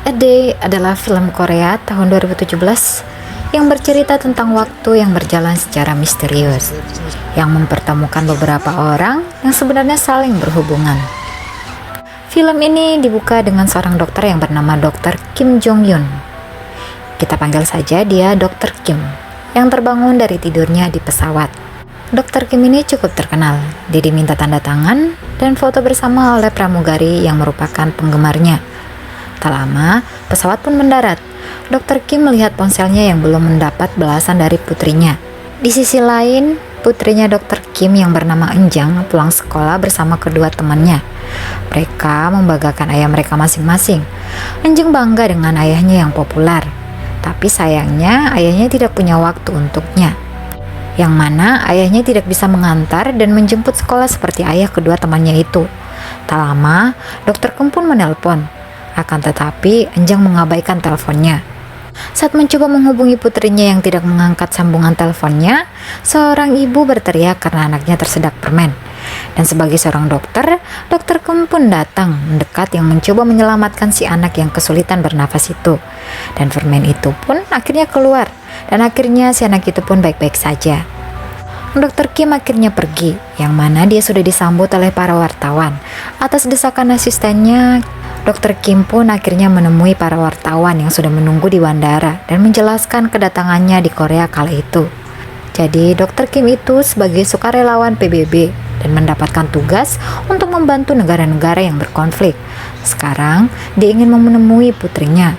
A Day adalah film Korea tahun 2017 yang bercerita tentang waktu yang berjalan secara misterius, yang mempertemukan beberapa orang yang sebenarnya saling berhubungan. Film ini dibuka dengan seorang dokter yang bernama Dr. Kim Jong Yun. Kita panggil saja dia Dr. Kim, yang terbangun dari tidurnya di pesawat. Dr. Kim ini cukup terkenal. Dia diminta tanda tangan dan foto bersama oleh pramugari yang merupakan penggemarnya. Tak lama, pesawat pun mendarat. Dr. Kim melihat ponselnya yang belum mendapat balasan dari putrinya. Di sisi lain, putrinya Dr. Kim yang bernama Enjang pulang sekolah bersama kedua temannya. Mereka membanggakan ayah mereka masing-masing. Enjang bangga dengan ayahnya yang populer, tapi sayangnya ayahnya tidak punya waktu untuknya. Yang mana ayahnya tidak bisa mengantar dan menjemput sekolah seperti ayah kedua temannya itu. Tak lama, Dr. Kim pun menelpon. Akan tetapi, Enjang mengabaikan teleponnya. Saat mencoba menghubungi putrinya yang tidak mengangkat sambungan teleponnya, seorang ibu berteriak karena anaknya tersedak permen. Dan sebagai seorang dokter, Dr. Kim pun datang mendekat yang mencoba menyelamatkan si anak yang kesulitan bernafas itu. Dan permen itu pun akhirnya keluar, dan akhirnya si anak itu pun baik-baik saja. Dr. Kim akhirnya pergi, yang mana dia sudah disambut oleh para wartawan. Atas desakan asistennya, Dr. Kim pun akhirnya menemui para wartawan yang sudah menunggu di bandara dan menjelaskan kedatangannya di Korea kala itu. Jadi Dr. Kim itu sebagai sukarelawan PBB dan mendapatkan tugas untuk membantu negara-negara yang berkonflik. Sekarang dia ingin menemui putrinya.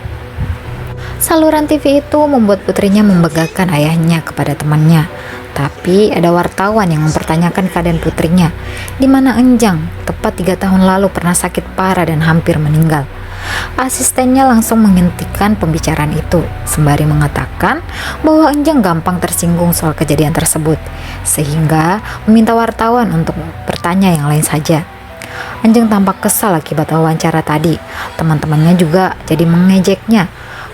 Saluran TV itu membuat putrinya membanggakan ayahnya kepada temannya. Tapi ada wartawan yang mempertanyakan keadaan putrinya, di mana Enjang tepat 3 tahun lalu pernah sakit parah dan hampir meninggal. Asistennya langsung menghentikan pembicaraan itu, sembari mengatakan bahwa Enjang gampang tersinggung soal kejadian tersebut, sehingga meminta wartawan untuk bertanya yang lain saja. Enjang tampak kesal akibat wawancara tadi. Teman-temannya juga jadi mengejeknya.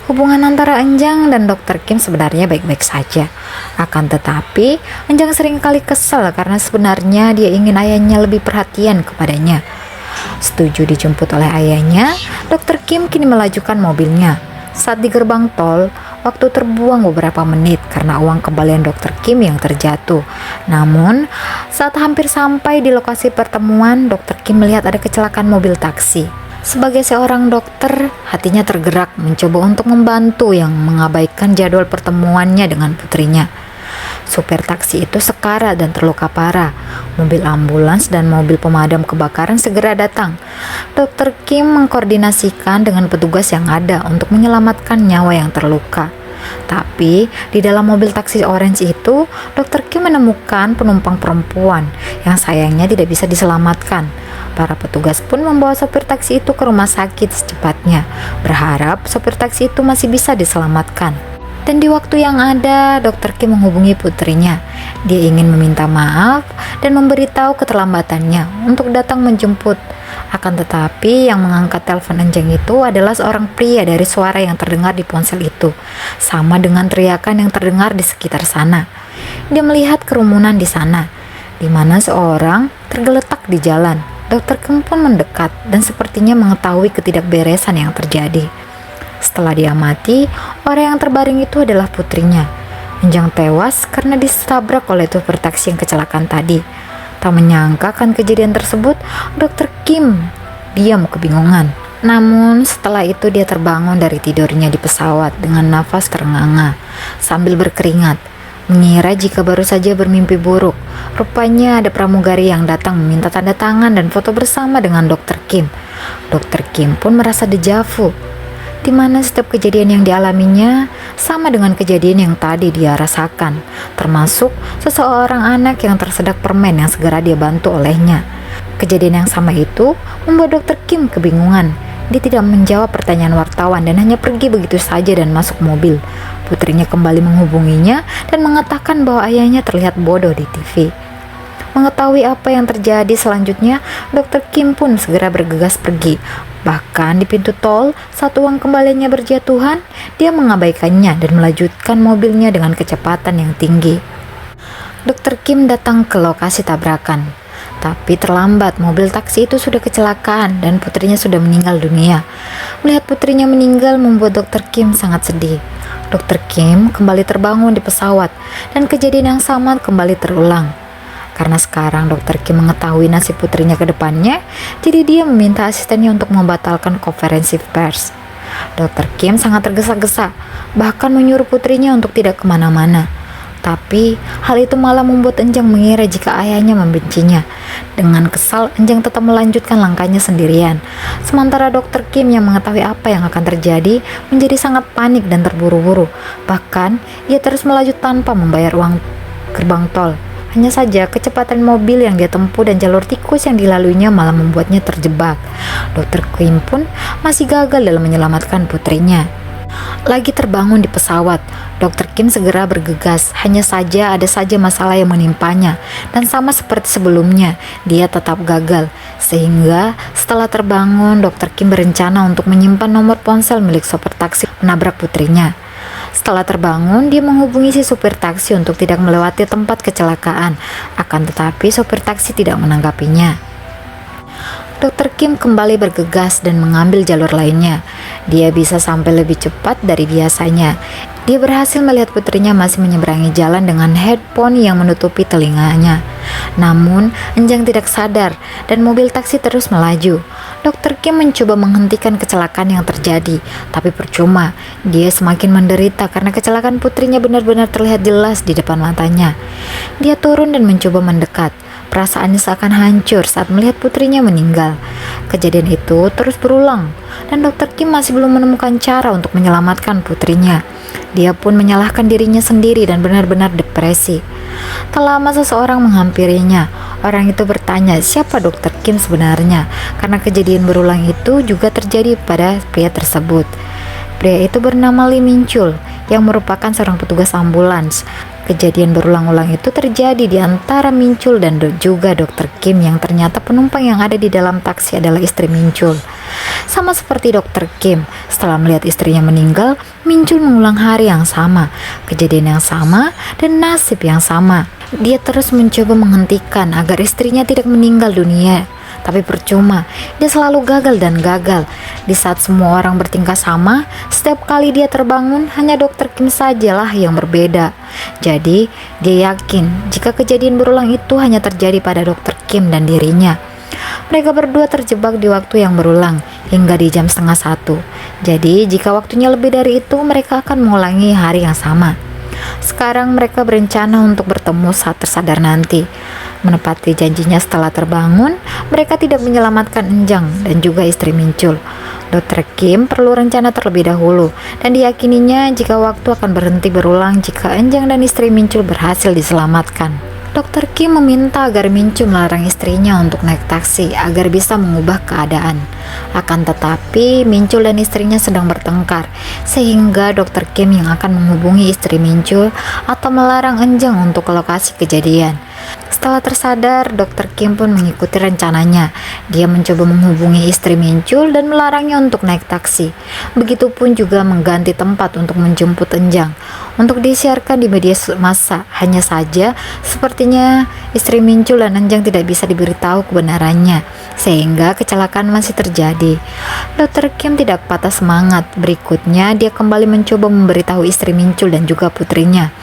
Hubungan antara Enjang dan Dr. Kim sebenarnya baik-baik saja. Akan tetapi, Enjang seringkali kesal karena sebenarnya dia ingin ayahnya lebih perhatian kepadanya. Setuju dijemput oleh ayahnya, Dr. Kim kini melajukan mobilnya. Saat di gerbang tol, waktu terbuang beberapa menit karena uang kembalian Dr. Kim yang terjatuh. Namun, saat hampir sampai di lokasi pertemuan, Dr. Kim melihat ada kecelakaan mobil taksi. Sebagai seorang dokter, hatinya tergerak mencoba untuk membantu yang mengabaikan jadwal pertemuannya dengan putrinya. Supir taksi itu sekarat dan terluka parah. Mobil ambulans dan mobil pemadam kebakaran segera datang. Dr. Kim mengkoordinasikan dengan petugas yang ada untuk menyelamatkan nyawa yang terluka. Tapi di dalam mobil taksi orange itu, Dr. Kim menemukan penumpang perempuan yang sayangnya tidak bisa diselamatkan. Para petugas pun membawa sopir taksi itu ke rumah sakit secepatnya, berharap sopir taksi itu masih bisa diselamatkan. Dan di waktu yang ada, Dr. Kim menghubungi putrinya. Dia ingin meminta maaf dan memberitahu keterlambatannya untuk datang menjemput. Akan tetapi yang mengangkat telepon Enjang itu adalah seorang pria dari suara yang terdengar di ponsel itu, sama dengan teriakan yang terdengar di sekitar sana. Dia melihat kerumunan di sana, di mana seorang tergeletak di jalan. Dr. Kim pun mendekat dan sepertinya mengetahui ketidakberesan yang terjadi. Setelah diamati, orang yang terbaring itu adalah putrinya. Enjang tewas karena ditabrak oleh supir taksi yang kecelakaan tadi. Tak menyangka akan kejadian tersebut, Dr. Kim diam kebingungan. Namun setelah itu dia terbangun dari tidurnya di pesawat dengan nafas terengah-engah sambil berkeringat, mengira jika baru saja bermimpi buruk. Rupanya ada pramugari yang datang meminta tanda tangan dan foto bersama dengan Dr. Kim. Dr. Kim pun merasa dejavu, di mana setiap kejadian yang dialaminya sama dengan kejadian yang tadi dia rasakan, termasuk seseorang anak yang tersedak permen yang segera dia bantu olehnya. Kejadian yang sama itu membuat Dr. Kim kebingungan. Dia tidak menjawab pertanyaan wartawan dan hanya pergi begitu saja dan masuk mobil. Putrinya kembali menghubunginya dan mengatakan bahwa ayahnya terlihat bodoh di TV. Mengetahui apa yang terjadi selanjutnya, Dr. Kim pun segera bergegas pergi. Bahkan di pintu tol, saat uang kembaliannya berjatuhan, dia mengabaikannya dan melanjutkan mobilnya dengan kecepatan yang tinggi. Dr. Kim datang ke lokasi tabrakan. Tapi terlambat, mobil taksi itu sudah kecelakaan dan putrinya sudah meninggal dunia. Melihat putrinya meninggal membuat Dr. Kim sangat sedih. Dr. Kim kembali terbangun di pesawat dan kejadian yang sama kembali terulang. Karena sekarang Dr. Kim mengetahui nasib putrinya ke depannya, jadi dia meminta asistennya untuk membatalkan konferensi pers. Dr. Kim sangat tergesa-gesa, bahkan menyuruh putrinya untuk tidak kemana-mana. Tapi hal itu malah membuat Enjang mengira jika ayahnya membencinya. Dengan kesal, Enjang tetap melanjutkan langkahnya sendirian. Sementara Dr. Kim yang mengetahui apa yang akan terjadi menjadi sangat panik dan terburu-buru. Bahkan, ia terus melaju tanpa membayar uang gerbang tol. Hanya saja kecepatan mobil yang dia tempuh dan jalur tikus yang dilaluinya malah membuatnya terjebak. Dr. Kim pun masih gagal dalam menyelamatkan putrinya. Lagi terbangun di pesawat, Dr. Kim segera bergegas. Hanya saja ada saja masalah yang menimpanya, dan sama seperti sebelumnya, dia tetap gagal. Sehingga setelah terbangun, Dr. Kim berencana untuk menyimpan nomor ponsel milik sopir taksi menabrak putrinya. Setelah terbangun, dia menghubungi si supir taksi untuk tidak melewati tempat kecelakaan. Akan tetapi sopir taksi tidak menanggapinya. Dr. Kim kembali bergegas dan mengambil jalur lainnya. Dia bisa sampai lebih cepat dari biasanya. Dia berhasil melihat putrinya masih menyeberangi jalan dengan headphone yang menutupi telinganya. Namun, Enjang tidak sadar dan mobil taksi terus melaju. Dr. Kim mencoba menghentikan kecelakaan yang terjadi, tapi percuma. Dia semakin menderita karena kecelakaan putrinya benar-benar terlihat jelas di depan matanya. Dia turun dan mencoba mendekat. Perasaannya seakan hancur saat melihat putrinya meninggal. Kejadian itu terus berulang, dan Dr. Kim masih belum menemukan cara untuk menyelamatkan putrinya. Dia pun menyalahkan dirinya sendiri dan benar-benar depresi. Tak lama seseorang menghampirinya. Orang itu bertanya siapa Dr. Kim sebenarnya, karena kejadian berulang itu juga terjadi pada pria tersebut. Pria itu bernama Lee Min Chul, yang merupakan seorang petugas ambulans. Kejadian berulang-ulang itu terjadi di antara Min Chul dan juga Dr. Kim, yang ternyata penumpang yang ada di dalam taksi adalah istri Min Chul. Sama seperti Dr. Kim, setelah melihat istrinya meninggal, Min Chul mengulang hari yang sama, kejadian yang sama, dan nasib yang sama. Dia terus mencoba menghentikan agar istrinya tidak meninggal dunia. Tapi percuma, dia selalu gagal dan gagal. Di saat semua orang bertingkah sama, setiap kali dia terbangun, hanya Dr. Kim sajalah yang berbeda. Jadi, dia yakin jika kejadian berulang itu hanya terjadi pada Dr. Kim dan dirinya. Mereka berdua terjebak di waktu yang berulang hingga di jam 12:30. Jadi, jika waktunya lebih dari itu, mereka akan mengulangi hari yang sama. Sekarang mereka berencana untuk bertemu saat tersadar nanti. Menepati janjinya setelah terbangun, mereka tidak menyelamatkan Enjang dan juga istri Min Chul. Dr. Kim perlu rencana terlebih dahulu, dan diyakininya jika waktu akan berhenti berulang jika Enjang dan istri Min Chul berhasil diselamatkan. Dr. Kim meminta agar Min Chul melarang istrinya untuk naik taksi agar bisa mengubah keadaan. Akan tetapi, Min Chul dan istrinya sedang bertengkar, sehingga Dr. Kim yang akan menghubungi istri Min Chul atau melarang Enjang untuk ke lokasi kejadian. Setelah tersadar, Dr. Kim pun mengikuti rencananya. Dia mencoba menghubungi istri Min Chul dan melarangnya untuk naik taksi. Begitupun juga mengganti tempat untuk menjemput Enjang untuk disiarkan di media massa. Hanya saja, sepertinya istri Min Chul dan Enjang tidak bisa diberitahu kebenarannya, sehingga kecelakaan masih terjadi. Dr. Kim tidak patah semangat. Berikutnya, dia kembali mencoba memberitahu istri Min Chul dan juga putrinya.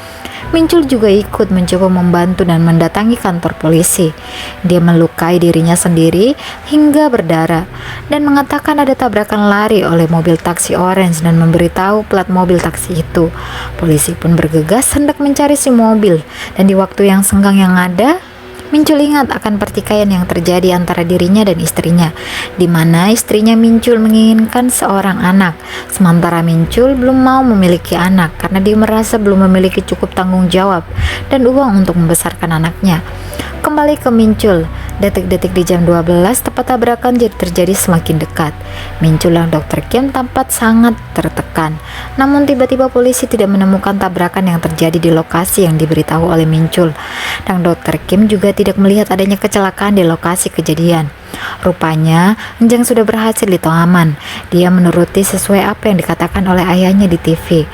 Min Chul juga ikut mencoba membantu dan mendatangi kantor polisi. Dia melukai dirinya sendiri hingga berdarah dan mengatakan ada tabrakan lari oleh mobil taksi orange dan memberitahu plat mobil taksi itu. Polisi pun bergegas hendak mencari si mobil, dan di waktu yang senggang yang ada, Min Chul ingat akan pertikaian yang terjadi antara dirinya dan istrinya, di mana istrinya Min Chul menginginkan seorang anak, sementara Min Chul belum mau memiliki anak karena dia merasa belum memiliki cukup tanggung jawab dan uang untuk membesarkan anaknya. Kembali ke Min Chul, detik-detik di jam 12 tempat tabrakan terjadi semakin dekat. Min Chul dan Dr. Kim tampak sangat tertekan. Namun tiba-tiba polisi tidak menemukan tabrakan yang terjadi di lokasi yang diberitahu oleh Min Chul. Dan Dr. Kim juga tidak melihat adanya kecelakaan di lokasi kejadian. Rupanya, Enjang sudah berhasil ditahan. Dia menuruti sesuai apa yang dikatakan oleh ayahnya di TV.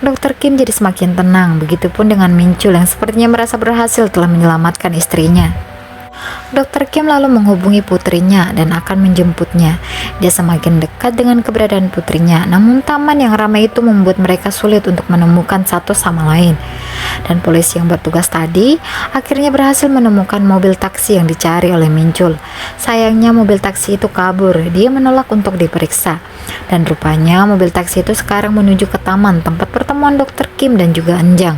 Dr. Kim jadi semakin tenang, begitupun dengan Min Chul yang sepertinya merasa berhasil telah menyelamatkan istrinya. Dr. Kim lalu menghubungi putrinya dan akan menjemputnya. Dia semakin dekat dengan keberadaan putrinya, namun taman yang ramai itu membuat mereka sulit untuk menemukan satu sama lain. Dan polisi yang bertugas tadi akhirnya berhasil menemukan mobil taksi yang dicari oleh Mincul. Sayangnya mobil taksi itu kabur, dia menolak untuk diperiksa. Dan rupanya mobil taksi itu sekarang menuju ke taman tempat pertemuan Dr. Kim dan juga Enjang.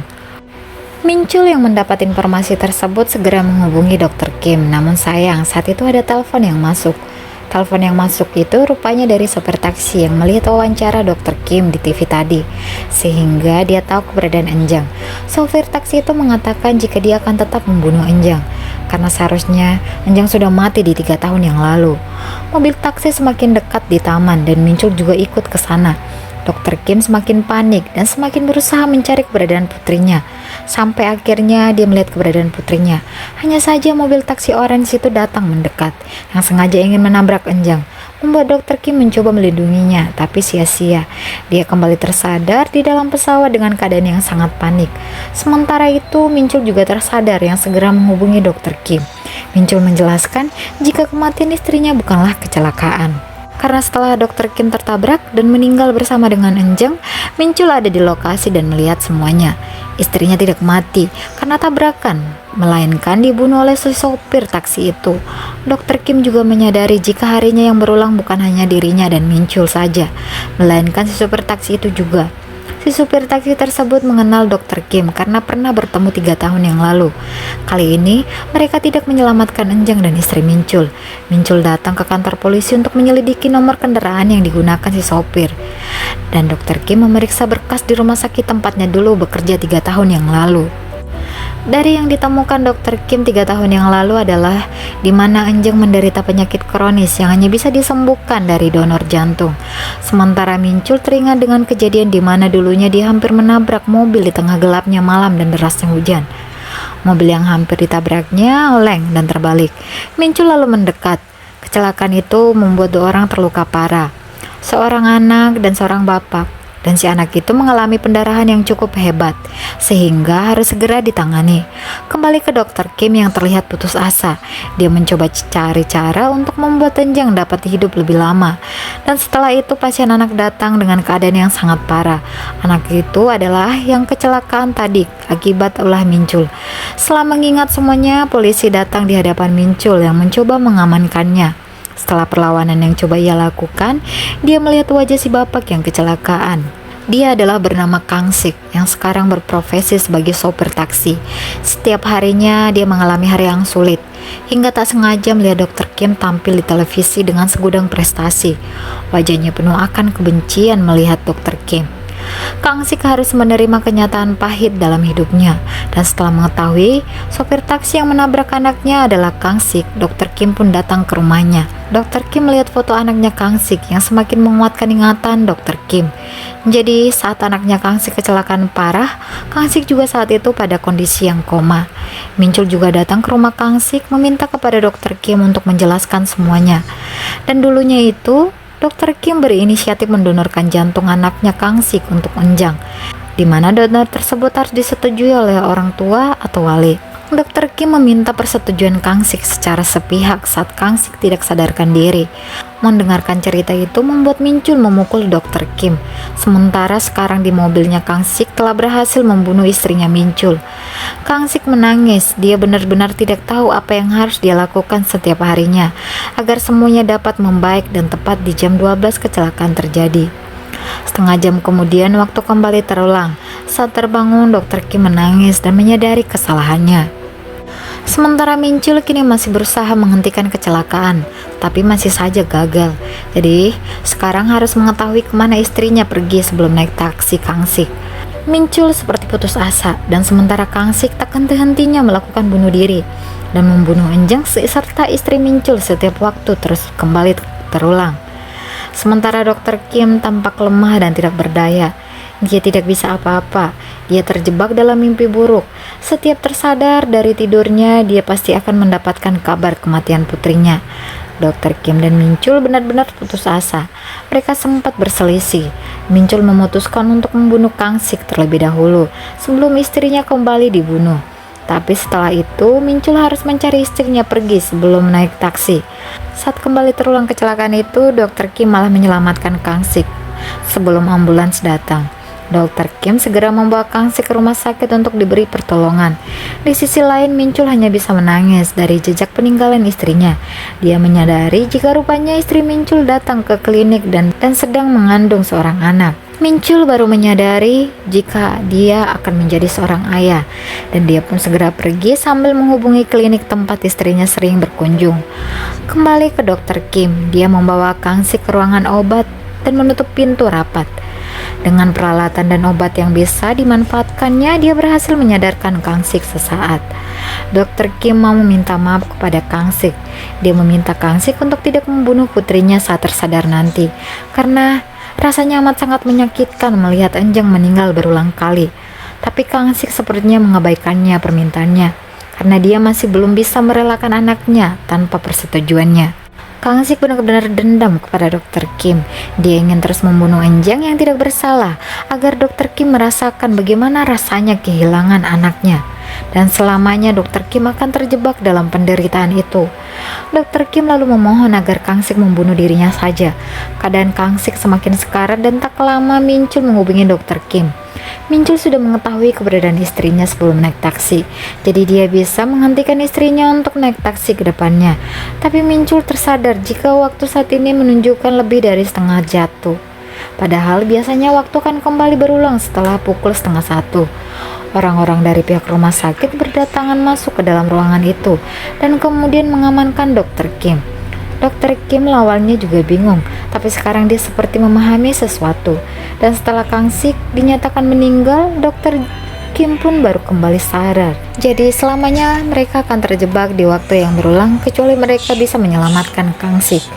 Mincul yang mendapat informasi tersebut segera menghubungi Dr. Kim, namun sayang saat itu ada telepon yang masuk. Telepon yang masuk itu rupanya dari sopir taksi yang melihat wawancara Dr. Kim di TV tadi, sehingga dia tahu keberadaan Enjang. Sopir taksi itu mengatakan jika dia akan tetap membunuh Enjang, karena seharusnya Enjang sudah mati di 3 tahun yang lalu. Mobil taksi semakin dekat di taman dan Mincul juga ikut ke sana. Dr. Kim semakin panik dan semakin berusaha mencari keberadaan putrinya. Sampai akhirnya dia melihat keberadaan putrinya. Hanya saja mobil taksi orange itu datang mendekat, yang sengaja ingin menabrak Enjang, membuat Dr. Kim mencoba melindunginya, tapi sia-sia. Dia kembali tersadar di dalam pesawat dengan keadaan yang sangat panik. Sementara itu, Mincul juga tersadar yang segera menghubungi Dr. Kim. Mincul menjelaskan jika kematian istrinya bukanlah kecelakaan. Karena setelah Dr. Kim tertabrak dan meninggal bersama dengan Enjang, Mincul ada di lokasi dan melihat semuanya. Istrinya tidak mati karena tabrakan, melainkan dibunuh oleh si sopir taksi itu. Dr. Kim juga menyadari jika harinya yang berulang bukan hanya dirinya dan Mincul saja, melainkan si sopir taksi itu juga. Si supir taksi tersebut mengenal Dr. Kim karena pernah bertemu 3 tahun yang lalu. Kali ini, mereka tidak menyelamatkan Enjang dan istri Mincul. Mincul datang ke kantor polisi untuk menyelidiki nomor kendaraan yang digunakan si sopir. Dan Dr. Kim memeriksa berkas di rumah sakit tempatnya dulu bekerja 3 tahun yang lalu. Dari yang ditemukan Dr. Kim 3 tahun yang lalu adalah di mana Enjang menderita penyakit kronis yang hanya bisa disembuhkan dari donor jantung. Sementara Mincul teringat dengan kejadian di mana dulunya dia hampir menabrak mobil di tengah gelapnya malam dan derasnya hujan. Mobil yang hampir ditabraknya oleng dan terbalik. Mincul lalu mendekat. Kecelakaan itu membuat 2 orang terluka parah, seorang anak dan seorang bapak. Dan si anak itu mengalami pendarahan yang cukup hebat, sehingga harus segera ditangani. Kembali ke Dr. Kim yang terlihat putus asa. Dia mencoba cari cara untuk membuat Enjang dapat hidup lebih lama. Dan setelah itu pasien anak datang dengan keadaan yang sangat parah. Anak itu adalah yang kecelakaan tadi akibat ulah Mincul. Setelah mengingat semuanya, polisi datang di hadapan Mincul yang mencoba mengamankannya. Setelah perlawanan yang coba ia lakukan, dia melihat wajah si bapak yang kecelakaan. Dia adalah bernama Kang Sik yang sekarang berprofesi sebagai sopir taksi. Setiap harinya dia mengalami hari yang sulit, hingga tak sengaja melihat Dr. Kim tampil di televisi dengan segudang prestasi. Wajahnya penuh akan kebencian melihat Dr. Kim. Kang Sik harus menerima kenyataan pahit dalam hidupnya, dan setelah mengetahui sopir taksi yang menabrak anaknya adalah Kang Sik, Dr. Kim pun datang ke rumahnya. Dr. Kim melihat foto anaknya Kang Sik yang semakin menguatkan ingatan Dr. Kim. Jadi saat anaknya Kang Sik kecelakaan parah, Kang Sik juga saat itu pada kondisi yang koma. Mincul juga datang ke rumah Kang Sik meminta kepada Dr. Kim untuk menjelaskan semuanya. Dan dulunya itu Dr. Kim berinisiatif mendonorkan jantung anaknya Kang Sik untuk Enjang, di mana donor tersebut harus disetujui oleh orang tua atau wali. Dr. Kim meminta persetujuan Kang Sik secara sepihak saat Kang Sik tidak sadarkan diri. Mendengarkan cerita itu membuat Mincul memukul Dr. Kim. Sementara sekarang di mobilnya Kang Sik telah berhasil membunuh istrinya Mincul. Kang Sik menangis, dia benar-benar tidak tahu apa yang harus dia lakukan setiap harinya agar semuanya dapat membaik dan tepat di jam 12 kecelakaan terjadi. Setengah jam kemudian waktu kembali terulang. Saat terbangun, Dr. Kim menangis dan menyadari kesalahannya. Sementara Mincul kini masih berusaha menghentikan kecelakaan, tapi masih saja gagal. Jadi sekarang harus mengetahui kemana istrinya pergi sebelum naik taksi Kang Sik. Mincul seperti putus asa, dan sementara Kang Sik tak henti-hentinya melakukan bunuh diri dan membunuh Enjang serta istri Mincul setiap waktu terus kembali terulang. Sementara Dr. Kim tampak lemah dan tidak berdaya. Dia tidak bisa apa-apa. Dia terjebak dalam mimpi buruk. Setiap tersadar dari tidurnya, dia pasti akan mendapatkan kabar kematian putrinya. Dr. Kim dan Mincul benar-benar putus asa. Mereka sempat berselisih. Mincul memutuskan untuk membunuh Kang Sik terlebih dahulu sebelum istrinya kembali dibunuh. Tapi setelah itu, Mincul harus mencari istrinya pergi sebelum naik taksi. Saat kembali terulang kecelakaan itu, Dr. Kim malah menyelamatkan Kang Sik sebelum ambulans datang. Dr. Kim segera membawa Kang Sik ke rumah sakit untuk diberi pertolongan. Di sisi lain, Mincul hanya bisa menangis dari jejak peninggalan istrinya. Dia menyadari jika rupanya istri Mincul datang ke klinik dan sedang mengandung seorang anak. Mincul baru menyadari jika dia akan menjadi seorang ayah, dan dia pun segera pergi sambil menghubungi klinik tempat istrinya sering berkunjung. Kembali ke Dr. Kim, dia membawa Kang Sik ke ruangan obat dan menutup pintu rapat. Dengan peralatan dan obat yang bisa dimanfaatkannya, dia berhasil menyadarkan Kang Sik sesaat. Dr. Kim mau meminta maaf kepada Kang Sik. Dia meminta Kang Sik untuk tidak membunuh putrinya saat tersadar nanti, karena rasanya amat sangat menyakitkan melihat Enjang meninggal berulang kali. Tapi Kang Sik sepertinya mengabaikannya permintaannya, karena dia masih belum bisa merelakan anaknya tanpa persetujuannya. Kang Sik benar-benar dendam kepada Dr. Kim. Dia ingin terus membunuh Enjang yang tidak bersalah, agar Dr. Kim merasakan bagaimana rasanya kehilangan anaknya. Dan selamanya Dr. Kim akan terjebak dalam penderitaan itu. Dr. Kim lalu memohon agar Kang Sik membunuh dirinya saja. Keadaan Kang Sik semakin sekarat dan tak lama Mincul menghubungi Dr. Kim. Mincul sudah mengetahui keberadaan istrinya sebelum naik taksi, jadi dia bisa menghentikan istrinya untuk naik taksi ke depannya. Tapi Mincul tersadar jika waktu saat ini menunjukkan lebih dari setengah jatuh. Padahal biasanya waktu akan kembali berulang setelah pukul 12:30. Orang-orang dari pihak rumah sakit berdatangan masuk ke dalam ruangan itu dan kemudian mengamankan Dr. Kim. Dr. Kim awalnya juga bingung, tapi sekarang dia seperti memahami sesuatu. Dan setelah Kang Sik dinyatakan meninggal, Dr. Kim pun baru kembali sadar. Jadi selamanya mereka akan terjebak di waktu yang berulang kecuali mereka bisa menyelamatkan Kang Sik.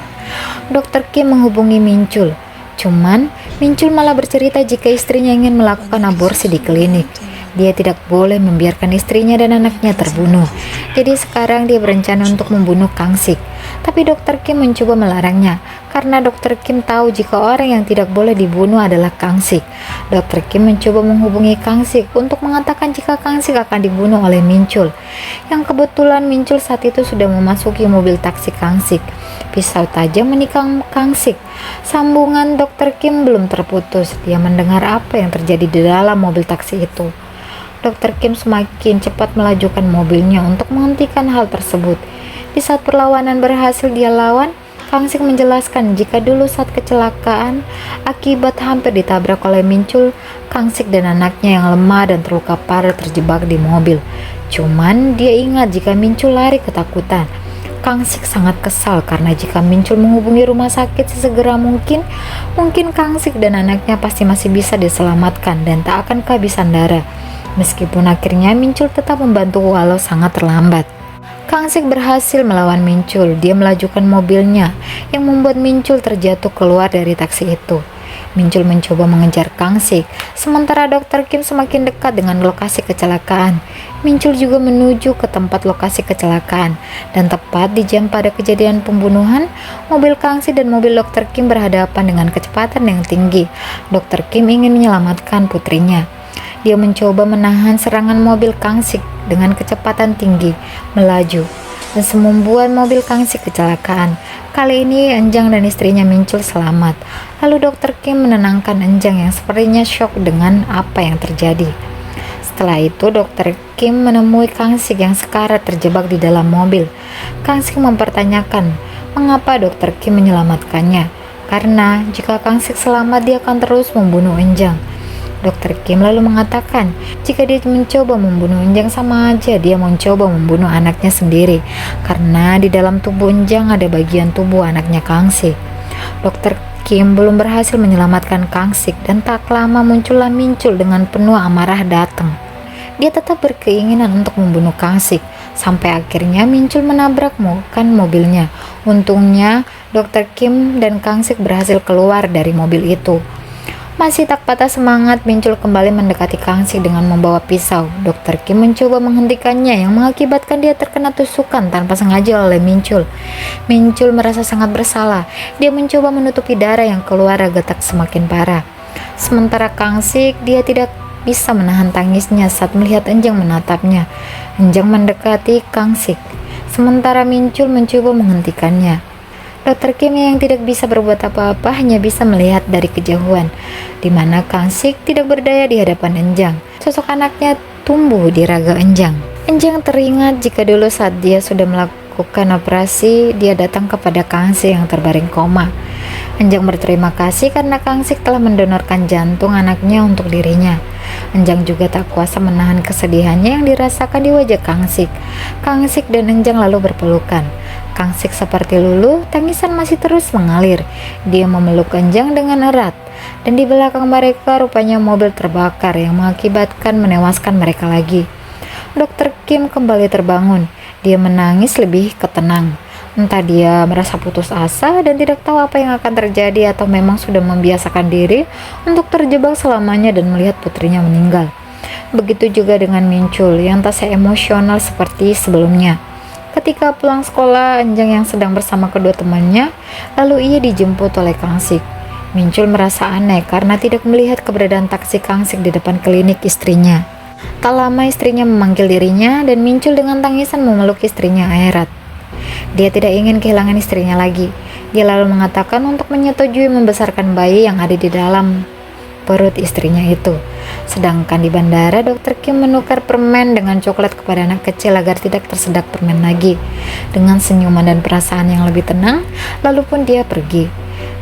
Dr. Kim menghubungi Mincul. Cuman Mincul malah bercerita jika istrinya ingin melakukan aborsi di klinik. Dia tidak boleh membiarkan istrinya dan anaknya terbunuh. Jadi sekarang dia berencana untuk membunuh Kang Sik. Tapi Dr. Kim mencoba melarangnya karena Dr. Kim tahu jika orang yang tidak boleh dibunuh adalah Kang Sik. Dr. Kim mencoba menghubungi Kang Sik untuk mengatakan jika Kang Sik akan dibunuh oleh Mincul. Yang kebetulan Mincul saat itu sudah memasuki mobil taksi Kang Sik. Pisau tajam menikam Kang Sik. Sambungan Dr. Kim belum terputus. Dia mendengar apa yang terjadi di dalam mobil taksi itu. Dr. Kim semakin cepat melajukan mobilnya untuk menghentikan hal tersebut. Di saat perlawanan berhasil dia lawan, Kang Sik menjelaskan jika dulu saat kecelakaan akibat hampir ditabrak oleh Mincul, Kang Sik dan anaknya yang lemah dan terluka parah terjebak di mobil. Cuman dia ingat jika Mincul lari ketakutan. Kang Sik sangat kesal karena jika Mincul menghubungi rumah sakit sesegera mungkin Kang Sik dan anaknya pasti masih bisa diselamatkan dan tak akan kehabisan darah. Meskipun akhirnya Mincul tetap membantu walau sangat terlambat. Kang Sik berhasil melawan Mincul. Dia melajukan mobilnya yang membuat Mincul terjatuh keluar dari taksi itu. Mincul mencoba mengejar Kang Sik, sementara Dr. Kim semakin dekat dengan lokasi kecelakaan. Mincul juga menuju ke tempat lokasi kecelakaan, dan tepat di jam pada kejadian pembunuhan, mobil Kang Sik dan mobil Dr. Kim berhadapan dengan kecepatan yang tinggi. Dr. Kim ingin menyelamatkan putrinya. Dia mencoba menahan serangan mobil Kang Sik dengan kecepatan tinggi, melaju, dan membuat mobil Kang Sik kecelakaan. Kali ini Enjang dan istrinya Mincul selamat. Lalu Dr. Kim menenangkan Enjang yang sepertinya syok dengan apa yang terjadi. Setelah itu Dr. Kim menemui Kang Sik yang sekarat terjebak di dalam mobil. Kang Sik mempertanyakan mengapa Dr. Kim menyelamatkannya, karena jika Kang Sik selamat dia akan terus membunuh Enjang. Dr. Kim lalu mengatakan jika dia mencoba membunuh Enjang sama aja dia mencoba membunuh anaknya sendiri, karena di dalam tubuh Enjang ada bagian tubuh anaknya Kang Sik. Dr. Kim belum berhasil menyelamatkan Kang Sik dan tak lama muncullah Mincul dengan penuh amarah datang. Dia tetap berkeinginan untuk membunuh Kang Sik sampai akhirnya Mincul menabrak mobilnya. Untungnya Dr. Kim dan Kang Sik berhasil keluar dari mobil itu. Masih tak patah semangat, Mincul kembali mendekati Kang Sik dengan membawa pisau. Dr. Kim mencoba menghentikannya yang mengakibatkan dia terkena tusukan tanpa sengaja oleh Mincul. Mincul merasa sangat bersalah. Dia mencoba menutupi darah yang keluar agar tak semakin parah. Sementara Kang Sik, dia tidak bisa menahan tangisnya saat melihat Enjang menatapnya. Enjang mendekati Kang Sik, sementara Mincul mencoba menghentikannya. Dr. Kim yang tidak bisa berbuat apa-apa hanya bisa melihat dari kejauhan, di mana Kang Sik tidak berdaya di hadapan Enjang. Sosok anaknya tumbuh di raga Enjang. Enjang teringat jika dulu saat dia sudah melakukan operasi, dia datang kepada Kang Sik yang terbaring koma. Enjang berterima kasih karena Kang Sik telah mendonorkan jantung anaknya untuk dirinya. Enjang juga tak kuasa menahan kesedihannya yang dirasakan di wajah Kang Sik. Kang Sik dan Enjang lalu berpelukan. Kang Sik seperti luluh, tangisan masih terus mengalir. Dia memeluk Enjang dengan erat, dan di belakang mereka rupanya mobil terbakar yang mengakibatkan menewaskan mereka lagi. Dr. Kim kembali terbangun. Dia menangis lebih ketenang. Entah dia merasa putus asa dan tidak tahu apa yang akan terjadi, atau memang sudah membiasakan diri untuk terjebak selamanya dan melihat putrinya meninggal. Begitu juga dengan Mincul yang tak se-emosional seperti sebelumnya. Ketika pulang sekolah, Enjang yang sedang bersama kedua temannya, lalu ia dijemput oleh Kang Sik. Mincul merasa aneh karena tidak melihat keberadaan taksi Kang Sik di depan klinik istrinya. Tak lama istrinya memanggil dirinya dan Mincul dengan tangisan memeluk istrinya erat. Dia tidak ingin kehilangan istrinya lagi. Dia lalu mengatakan untuk menyetujui membesarkan bayi yang ada di dalam perut istrinya itu. Sedangkan di bandara, Dr. Kim menukar permen dengan coklat kepada anak kecil agar tidak tersedak permen lagi. Dengan senyuman dan perasaan yang lebih tenang, lalu pun dia pergi.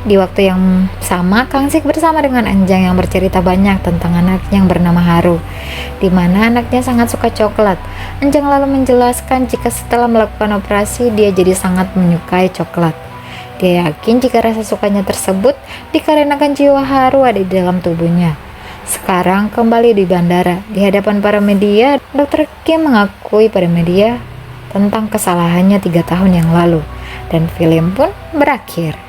Di waktu yang sama, Kang Sik bersama dengan Enjang yang bercerita banyak tentang anaknya yang bernama Haru, di mana anaknya sangat suka coklat. Enjang lalu menjelaskan jika setelah melakukan operasi, dia jadi sangat menyukai coklat. Dia yakin jika rasa sukanya tersebut dikarenakan jiwa Haru ada di dalam tubuhnya. Sekarang kembali di bandara, di hadapan para media, Dr. Kim mengakui pada media tentang kesalahannya 3 tahun yang lalu, dan film pun berakhir.